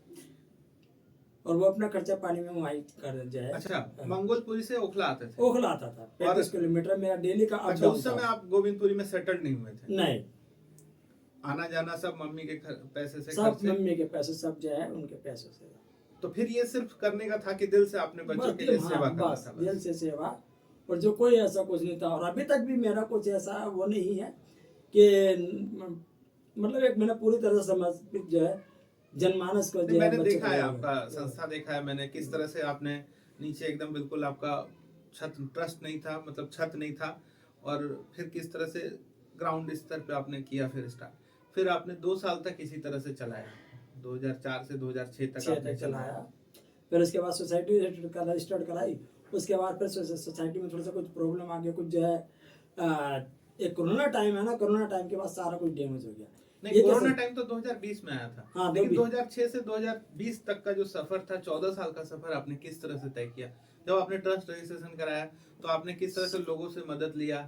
और वो अपना खर्चा पानी में वहीं कर जाए। अच्छा, मंगोलपुरी से ओखला आते थे? ओखला आता था, 35 किलोमीटर मेरा डेली का। अच्छा, उस समय आप गोविंदपुरी में सेटल्ड नहीं हुए थे? नहीं, आना जाना सब मम्मी के पैसे से? सब मम्मी के पैसे, सब जो है उनके पैसों से। तो फिर ये सिर्फ करने का था कि दिल से आपने बच्चों के लिए सेवा करना था? दिल से सेवा, और जो कोई ऐसा कुछ नहीं था। और अभी तक भी मेरा कुछ ऐसा वो नहीं है कि मतलब एक मैंने पूरी तरह से समर्पित जो है जनमानस को जो है मैंने बच्चों देखा को है दिया आपका है। संस्था, देखा है मैंने किस तरह से आपने नीचे एकदम बिल्कुल आपका छत ट्रस्ट नहीं था, मतलब छत नहीं था, और फिर किस तरह से ग्राउंड स्तर पे आपने किया, फिर स्टार्ट, फिर आपने 2 साल तक इसी तरह से चलाया, 2004 से 2006 तक 6 आपने तक चलाया। चलाया। फिर उसके बाद सोसाइटी स्टार्ट कराई। उसके बाद फिर सोसाइटी में थोड़ा सा कुछ प्रॉब्लम आ गया, कुछ जो है एक कोरोना टाइम है ना, कोरोना टाइम के बाद सारा कुछ डैमेज हो गया। नहीं, ये कोरोना कैसे? टाइम तो 2020 में आया था। हाँ, लेकिन 2020 2006 से 2020 तक का जो सफर था, 14 साल का सफर, आपने किस तरह से तय किया? जब आपने ट्रस्ट रजिस्ट्रेशन कराया तो आपने किस तरह से लोगों से मदद लिया,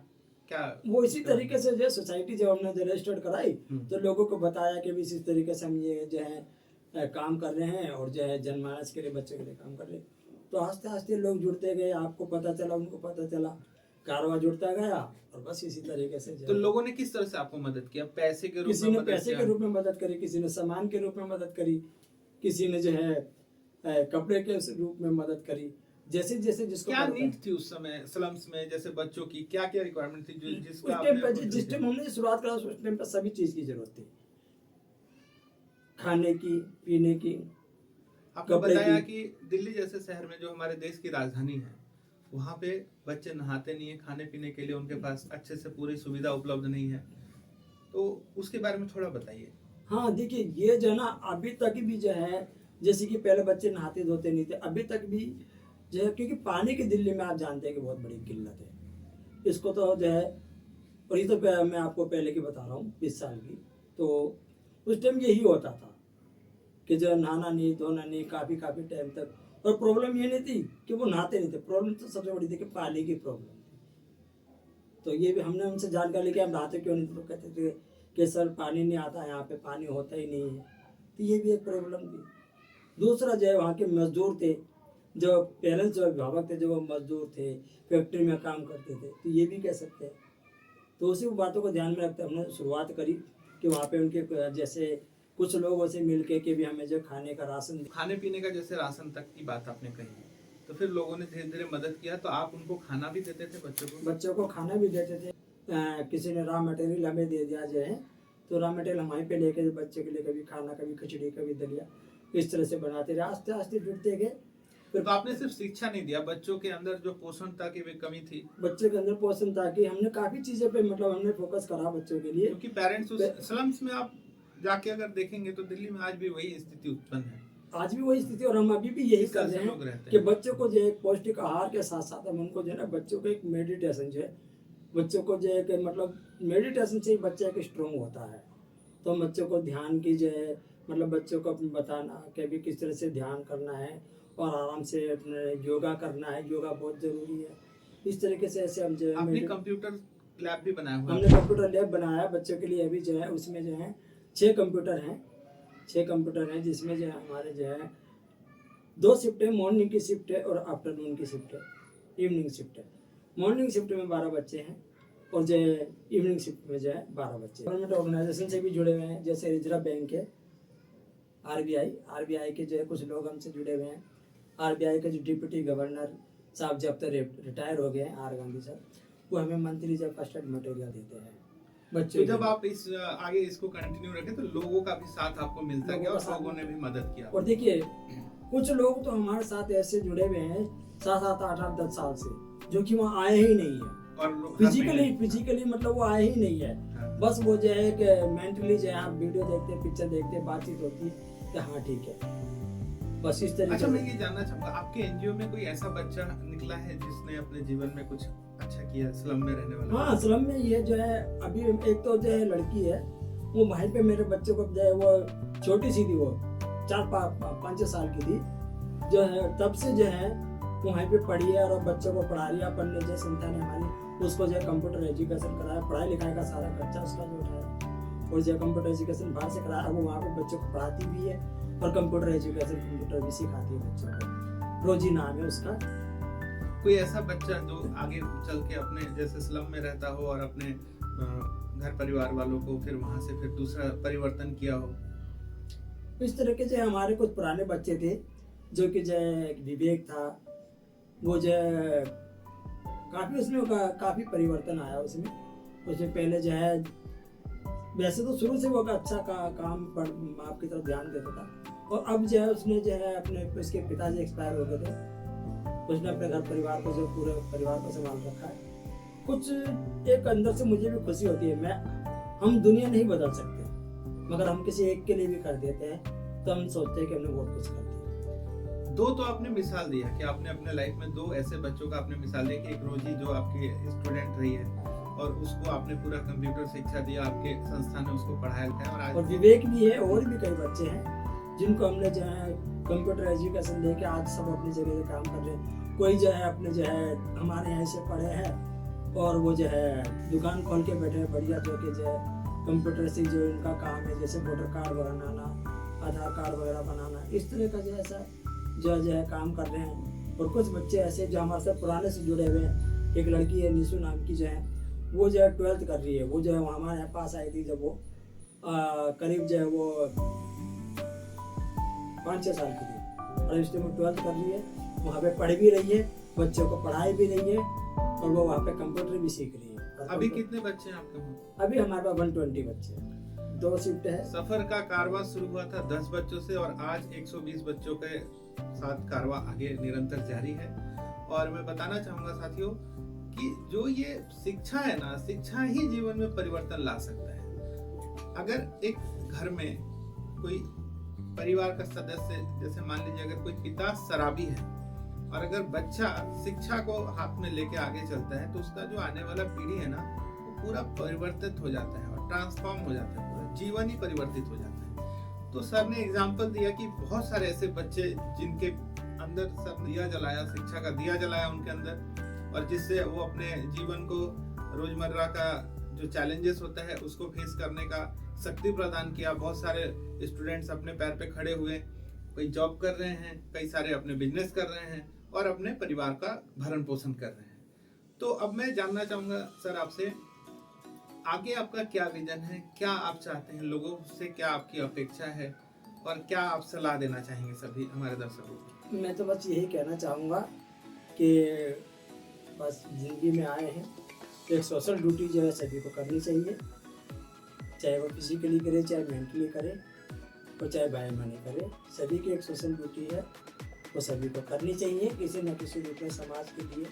क्या? वो इसी तरीके से जो है सोसाइटी जब हमने रजिस्टर्ड कराई तो लोगों को बताया कि भी इसी तरीके से हम ये जो है काम कर रहे हैं और जो है जनमानस के लिए, बच्चों के लिए काम कर रहे हैं। तो आस्ते आस्ते लोग जुड़ते गए, आपको पता चला, उनको पता चला, कारवा जुड़ता गया और बस इसी तरीके से जो तो है लोगों ने किस तरह से आपको मदद किया? पैसे के रूप किसी में ने मदद पैसे किया? के रूप में मदद करी, किसी ने सामान के रूप में मदद करी, किसी ने जो है कपड़े के रूप में मदद करी, जैसे जैसे जिसको क्या पड़ता। नीड थी उस समय स्लम्स में, जैसे बच्चों की क्या क्या रिक्वायरमेंट थी जो उस जिसका टाइम आपने पे fulfill जिस किया? टाइम हमने शुरुआत करा उस टाइम पे सभी चीज की जरूरत थी, खाने की, पीने की, आपने कपड़े बताया की। कि दिल्ली जैसे शहर में, जो हमारे देश की राजधानी है, वहाँ पे बच्चे नहाते नहीं है, खाने पीने के लिए उनके पास अच्छे से पूरी सुविधा उपलब्ध नहीं है, तो उसके बारे में थोड़ा बताइए। हाँ देखिए, ये जो है ना अभी तक भी जो है, जैसे कि पहले बच्चे नहाते धोते नहीं थे, अभी तक भी जो है, क्योंकि पानी की दिल्ली में आप जानते हैं कि बहुत बड़ी किल्लत है। इसको तो जो है, और ये तो मैं आपको पहले की बता रहा हूँ 20 साल की, तो उस टाइम यही होता था कि जो नहाना नहीं, धोना नहीं, काफ़ी काफ़ी टाइम तक। और प्रॉब्लम ये नहीं थी कि वो नहाते नहीं थे, प्रॉब्लम तो सबसे बड़ी थी कि पानी की प्रॉब्लम थी। तो ये भी हमने उनसे जानकारी ली कि आप नहाते क्यों नहीं थे, तो कहते थे कि सर पानी नहीं आता, यहाँ पे पानी होता ही नहीं है। तो ये भी एक प्रॉब्लम थी। दूसरा जो है, वहाँ के मजदूर थे, जो पेरेंट्स, जो अभिभावक थे, जो वो मजदूर थे, फैक्ट्री में काम करते थे, तो ये भी कह सकते हैं। तो उसी बातों को ध्यान में रखते हमने शुरुआत करी कि वहाँ पे उनके जैसे कुछ लोगों से मिल के कि भी हमें जो खाने का राशन, खाने पीने का, जैसे राशन तक की बात आपने कही, तो फिर लोगों ने धीरे धीरे मदद किया, तो आप उनको खाना भी देते थे बच्चों को खाना भी देते थे। किसी ने रॉ मटेरियल हमें दे दिया जो है, तो रॉ मटेरियल हम वहीं पे लेके बच्चे के लिए कभी खाना, कभी खिचड़ी, कभी दलिया, इस तरह से बनाते रहे। आस्ते आस्ते जुड़ते गए। फिर तो आपने सिर्फ शिक्षा नहीं दिया, बच्चों के अंदर जो पोषण था की भी कमी थी, बच्चे के अंदर पोषण था कि हमने काफ़ी चीज़ों पे मतलब हमने फोकस करा बच्चों के लिए। क्योंकि पेरेंट्स उस स्लम्स में आप जाके अगर देखेंगे तो दिल्ली में आज भी वही स्थिति उत्पन्न है। आज भी वही स्थिति, और हम अभी भी यही इस कर तरह से रहे लोग हैं रहते कि हैं। बच्चों को जो है पौष्टिक आहार के साथ साथ हम उनको जो है ना, बच्चों को एक मेडिटेशन जो है, बच्चों को जो है कि मतलब मेडिटेशन से ही बच्चा एक स्ट्रॉन्ग होता है। तो हम बच्चों को ध्यान की जो है, मतलब बच्चों को बताना कि भी किस तरह से ध्यान करना है और आराम से अपने योगा करना है, योगा बहुत ज़रूरी है। इस तरीके से ऐसे हम जो है आपने कंप्यूटर लैब भी बनाया हुआ है? हमने कंप्यूटर लैब बनाया बच्चों के लिए। अभी जो है उसमें जो है 6 कंप्यूटर हैं, 6 कंप्यूटर हैं, जिसमें जो है हमारे जो है 2 शिफ्ट है, मॉर्निंग की शिफ्ट है और आफ्टरनून की शिफ्ट है, इवनिंग शिफ्ट है। मॉर्निंग शिफ्ट में 12 बच्चे हैं और जो है इवनिंग शिफ्ट में जो है 12 बच्चे। गवर्नमेंट ऑर्गेनाइजेशन से भी जुड़े हुए हैं, जैसे रिजर्व बैंक है, आरबीआई के जो है कुछ लोग हमसे जुड़े हुए हैं। आरबीआई के जो डिप्टी गवर्नर साहब जब तक रिटायर हो गए हैं, आर गांधी साहब, वो हमें मंथली जब कस्टर्ड मटेरियल देते हैं तो बच्चों जब के। आप इस आगे इसको कंटिन्यू रखें तो लोगों का भी साथ आपको मिलता गया और लोगों ने भी मदद किया। और देखिए, कुछ लोग तो हमारे साथ ऐसे जुड़े हुए हैं 7-7, 8-8, 10 साल से, जो कि वहाँ आए ही नहीं है, और लोग फिजिकली मतलब वो आए ही नहीं है। हाँ। बस वो जो है कि मेंटली जो है आप वीडियो देखते हैं, पिक्चर देखते हैं, बातचीत होती है कि हाँ ठीक है, बस इस तरीके अच्छा, से। मैं ये जानना चाहूंगा, आपके एनजीओ में कोई ऐसा बच्चा निकला है जिसने अपने जीवन में कुछ अच्छा किया, स्लम में रहने वाला? हाँ, स्लम में ये जो है अभी एक तो जो है लड़की है, वो वहीं पे मेरे बच्चों को जो है, वो छोटी सी थी, वो 4-5 साल की थी, जो है तब से जो है वो वहीं पे पढ़ी है और बच्चों को पढ़ा रही है। पढ़ने जो संस्था ने हमारी उसको जो है कंप्यूटर एजुकेशन कराया, पढ़ाई लिखाई का सारा खर्चा उसका जो उठाया, और जो है कंप्यूटर एजुकेशन बाहर से कराया। वो वहाँ पे बच्चों को पढ़ाती भी है और कंप्यूटर भी सिखाती है बच्चों को। रोजी नाम है उसका। कोई ऐसा बच्चा जो आगे चल के अपने जैसे स्लम में रहता हो और अपने घर परिवार वालों को फिर वहां से फिर दूसरा परिवर्तन किया हो? इस तरह के जो हमारे कुछ पुराने बच्चे थे, जो कि जो विवेक था, वो जो काफ़ी उसमें काफ़ी परिवर्तन आया उसमें। उसमें पहले जो है, वैसे तो शुरू से वो अच्छा काम पर माँ की तरफ ध्यान देता था, और अब जो है उसने जो है अपने उसके पिताजी एक्सपायर हो गए थे, उसने अपने घर परिवार को, जो पूरे परिवार को संभाल रखा है। कुछ एक अंदर से मुझे भी खुशी होती है। हम दुनिया नहीं बदल सकते, मगर हम किसी एक के लिए भी कर देते हैं तो हम सोचते हैं कि हमने बहुत कुछ कर दिया। दो तो आपने मिसाल दिया कि आपने अपने लाइफ में दो ऐसे बच्चों का आपने मिसाल दिया कि एक रोजी जो आपकी स्टूडेंट रही है और उसको आपने पूरा कंप्यूटर शिक्षा दिया, आपके संस्था ने उसको पढ़ाया लिखाया, और आज और विवेक भी है, और भी कई बच्चे हैं जिनको हमने जो है कंप्यूटर एजुकेशन दे के आज सब अपनी जगह से काम कर रहे हैं। कोई जो है अपने जो है हमारे यहाँ से पढ़े हैं और वो जो है दुकान खोल के बैठे हैं बढ़िया, जो कि जो है कंप्यूटर से जो इनका काम है, जैसे वोटर कार्ड बनाना, आधार कार्ड वगैरह बनाना, इस तरह का जो ऐसा जो है काम कर रहे हैं। और कुछ बच्चे ऐसे जो हमारे साथ पुराने से जुड़े हुए हैं। एक लड़की है निशु नाम की, जो है वो जो है 12th कर रही है। वो जो है हमारे यहाँ पास आई थी जब वो करीब जो है वो 5-6 साल की थी, और इसलिए वो 12th कर रही है, वहाँ पे पढ़ भी रही है, बच्चों को पढ़ाई भी रही है, और वो वहाँ पे कंप्यूटर भी सीख रही है। अभी कितने बच्चे हैं आपके पास? अभी हमारे पास 120 बच्चे हैं, 2 शिफ्ट है। सफर का कारवां शुरू हुआ था 10 बच्चों से और आज 120 बच्चों के साथ कारवां आगे निरंतर जारी है। और मैं बताना चाहूंगा साथियों कि जो ये शिक्षा है ना, शिक्षा ही जीवन में परिवर्तन ला सकता है। अगर एक घर में कोई परिवार का सदस्य, जैसे मान लीजिए अगर कोई पिता शराबी है और अगर बच्चा शिक्षा को हाथ में लेके आगे चलता है, तो उसका जो आने वाला पीढ़ी है ना, वो पूरा परिवर्तित हो जाता है और ट्रांसफॉर्म हो जाता है, पूरा जीवन ही परिवर्तित हो जाता है। तो सर ने एग्जाम्पल दिया कि बहुत सारे ऐसे बच्चे जिनके अंदर सर दिया जलाया, शिक्षा का दिया जलाया उनके अंदर, और जिससे वो अपने जीवन को, रोजमर्रा का जो चैलेंजेस होता है उसको फेस करने का शक्ति प्रदान किया। बहुत सारे स्टूडेंट्स अपने पैर पे खड़े हुए, कोई जॉब कर रहे हैं, कई सारे अपने बिजनेस कर रहे हैं और अपने परिवार का भरण पोषण कर रहे हैं। तो अब मैं जानना चाहूंगा सर आपसे, आगे आपका क्या विजन है, क्या आप चाहते हैं, लोगों से क्या आपकी अपेक्षा है और क्या आप सलाह देना चाहेंगे सभी हमारे दर्शकों को? मैं तो बस यही कहना चाहूँगा कि बस जिंदगी में आए हैं तो एक सोशल ड्यूटी जो है सभी को करनी चाहिए, चाहे वो फिजिकली करे, चाहे मेंटली करे, और चाहे बाय मनी करे। सभी की एक सोशल ड्यूटी है, वो सभी को करनी चाहिए किसी न किसी रूप में, समाज के लिए,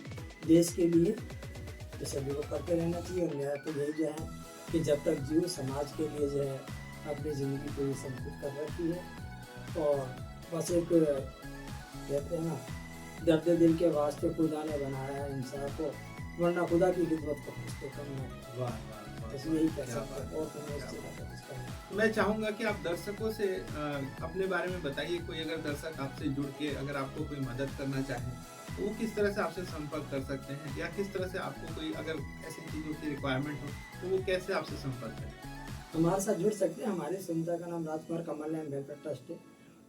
देश के लिए, तो सभी को करते रहना चाहिए। और मेरा तो यही जो है कि जब तक जीव समाज के लिए जो है अपनी ज़िंदगी को समर्पित कर रखी है। और बस एक कहते हैं ना, दर्द दिल के वास्ते खुदा ने बनाया है इंसान को, वरना खुदा की खिदमत को मुझको करना। बस यही कह सकता हूं, और तो मैं इससे ज़्यादा कुछ कहना नहीं। मैं चाहूंगा कि आप दर्शकों से अपने बारे में बताइए। कोई अगर दर्शक आपसे जुड़ के अगर आपको कोई मदद करना चाहे तो वो किस तरह से आपसे संपर्क कर सकते हैं, या किस तरह से आपको कोई अगर ऐसी चीज़ों की रिक्वायरमेंट हो तो वो कैसे आपसे संपर्क करें? हमारे साथ जुड़ सकते हैं। हमारी संस्था का नाम राजकुमार कमलनयन वेलफेयर ट्रस्ट है,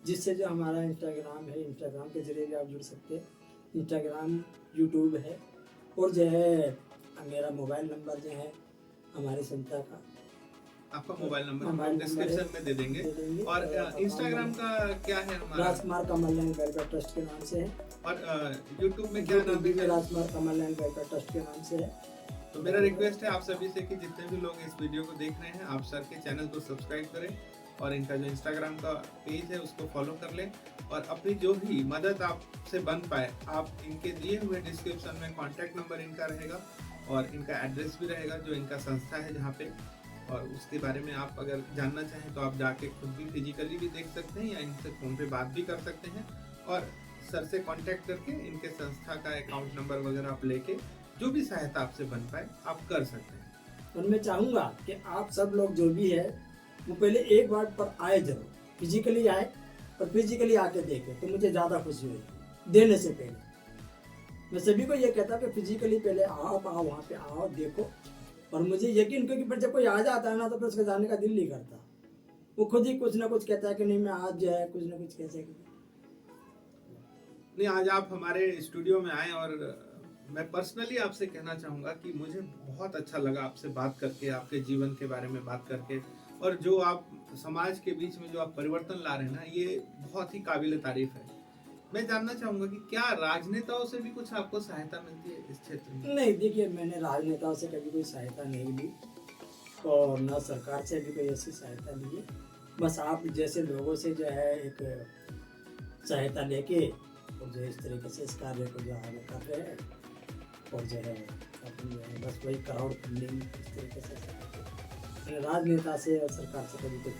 जिससे जो हमारा इंस्टाग्राम है, इंस्टाग्राम के जरिए भी आप जुड़ सकते हैं। इंस्टाग्राम, यूट्यूब है, और जो है मेरा मोबाइल नंबर जो है हमारी संस्था का, आपका मोबाइल नंबर मोबाइल हम नंबर डिस्क्रिप्शन में दे देंगे। और इंस्टाग्राम का क्या है हमारा? राजकुमार कमलनयन वेलफेयर ट्रस्ट के नाम से है। और यूट्यूब में क्या नाम है? राजकुमार कमलनयन वेलफेयर ट्रस्ट के नाम से है। तो मेरा रिक्वेस्ट है आप सभी से कि जितने भी लोग इस वीडियो को देख रहे हैं, आप सर के चैनल को सब्सक्राइब करें और इनका जो इंस्टाग्राम का पेज है उसको फॉलो कर लें, और अपनी जो भी मदद आपसे बन पाए, आप इनके दिए हुए डिस्क्रिप्शन में कॉन्टैक्ट नंबर इनका रहेगा और इनका एड्रेस भी रहेगा, जो इनका संस्था है जहाँ पे, और उसके बारे में आप अगर जानना चाहें तो आप जाके खुद भी फिजिकली भी देख सकते हैं, या इनसे फ़ोन पे बात भी कर सकते हैं, और सर से कांटेक्ट करके इनके संस्था का अकाउंट नंबर वगैरह आप लेके जो भी सहायता आपसे बन पाए आप कर सकते हैं। और मैं चाहूँगा कि आप सब लोग जो भी है वो पहले एक बार पर आए, जरूर फिजिकली आए, और फिजिकली आके देखें तो मुझे ज़्यादा खुशी होगी देने से पहले। मैं सभी को ये कहता हूँ कि फिजिकली पहले आओ वहाँ पे आओ, देखो, और मुझे यकीन, क्योंकि फिर जब कोई आ जाता है ना तो फिर उसके जाने का दिल नहीं करता, वो खुद ही कुछ ना कुछ कहता है कि नहीं मैं आज जो है कुछ ना कुछ कैसे नहीं। आज आप हमारे स्टूडियो में आए और मैं पर्सनली आपसे कहना चाहूँगा कि मुझे बहुत अच्छा लगा आपसे बात करके, आपके जीवन के बारे में बात करके, और जो आप समाज के बीच में जो आप परिवर्तन ला रहे हैं ना, ये बहुत ही काबिल तारीफ है। मैं जानना चाहूंगा कि क्या राजनेताओं से भी कुछ आपको सहायता मिलती है इस क्षेत्र में? नहीं, देखिए मैंने राजनेताओं से कभी कोई सहायता नहीं ली और ना सरकार से भी कोई ऐसी सहायता ली है। बस आप जैसे लोगों से जो है एक सहायता लेके और जो इस तरीके से इस कार्य को जो आगे कर रहे हैं और जो है अपन जो है बस वही क्राउड फंडिंग इस तरीके से मैंने राजनेता से और सरकार से कभी कोई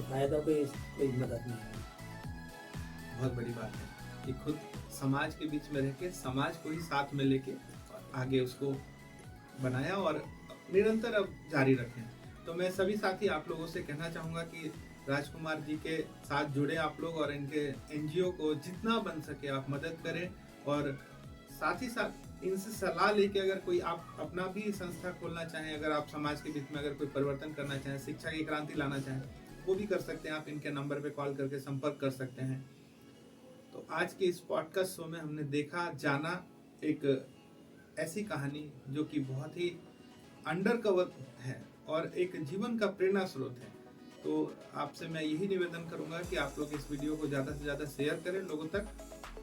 फायदा कोई मदद नहीं है। बहुत बड़ी बात है कि खुद समाज के बीच में रह के समाज को ही साथ में लेके आगे उसको बनाया और निरंतर अब जारी रखें। तो मैं सभी साथी आप लोगों से कहना चाहूँगा कि राजकुमार जी के साथ जुड़े आप लोग और इनके एनजीओ को जितना बन सके आप मदद करें और साथ ही साथ इनसे सलाह लेके अगर कोई आप अपना भी संस्था खोलना चाहें, अगर आप समाज के बीच में अगर कोई परिवर्तन करना चाहें, शिक्षा की क्रांति लाना चाहें, वो भी कर सकते हैं। आप इनके नंबर पे कॉल करके संपर्क कर सकते हैं। तो आज के इस पॉडकास्ट शो में हमने देखा जाना एक ऐसी कहानी जो कि बहुत ही अंडरकवर है और एक जीवन का प्रेरणा स्रोत है। तो आपसे मैं यही निवेदन करूंगा कि आप लोग इस वीडियो को ज़्यादा से ज़्यादा शेयर करें लोगों तक,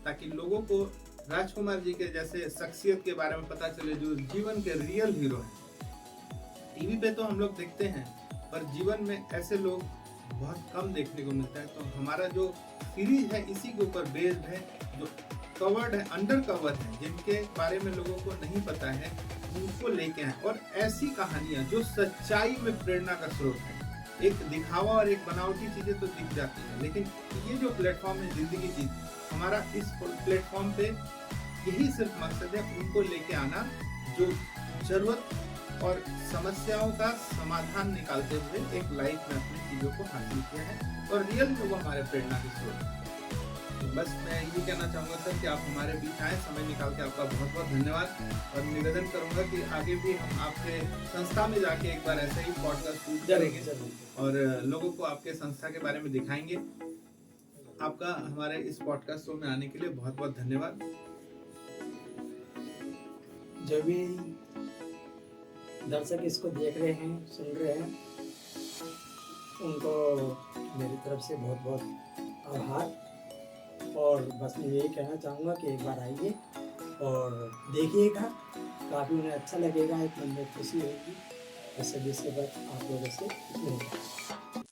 ताकि लोगों को राजकुमार जी के जैसे शख्सियत के बारे में पता चले जो जीवन के रियल हीरो हैं। टीवी पे तो हम लोग देखते हैं पर जीवन में ऐसे लोग बहुत कम देखने को मिलता है। तो हमारा जो सीरीज है इसी के ऊपर बेस्ड है, जो कवर्ड है, अंडर कवर है, जिनके बारे में लोगों को नहीं पता है, उनको लेके आए और ऐसी कहानियां जो सच्चाई में प्रेरणा का स्रोत है। एक दिखावा और एक बनावटी चीजें तो दिख जाती है, लेकिन ये जो प्लेटफॉर्म है जिंदगी की, हमारा इस प्लेटफॉर्म पे यही सिर्फ मकसद है उनको लेके आना जो जरूरत और समस्याओं का समाधान निकालते हुए एक लाइफ में अपनी चीजों को हासिल किया है और रियल में वो हमारे प्रेरणा के स्रोत है। तो बस मैं यही कहना चाहूँगा सर कि आप हमारे बीच आए, समय निकाल के आपका बहुत बहुत धन्यवाद और निवेदन करूँगा कि आगे भी हम आपके संस्था में जाके एक बार ऐसा ही पॉडकास्ट शूट करेंगे और लोगों को आपके संस्था के बारे में दिखाएंगे। आपका हमारे इस पॉडकास्ट शो में आने के लिए बहुत बहुत धन्यवाद। जो भी दर्शक इसको देख रहे हैं, सुन रहे हैं, उनको मेरी तरफ से बहुत बहुत आभार और बस मैं यही कहना चाहूँगा कि एक बार आइए और देखिएगा, काफ़ी उन्हें अच्छा लगेगा, एक मन में खुशी होगी और सभी से बस आप लोगों से मिलेगा।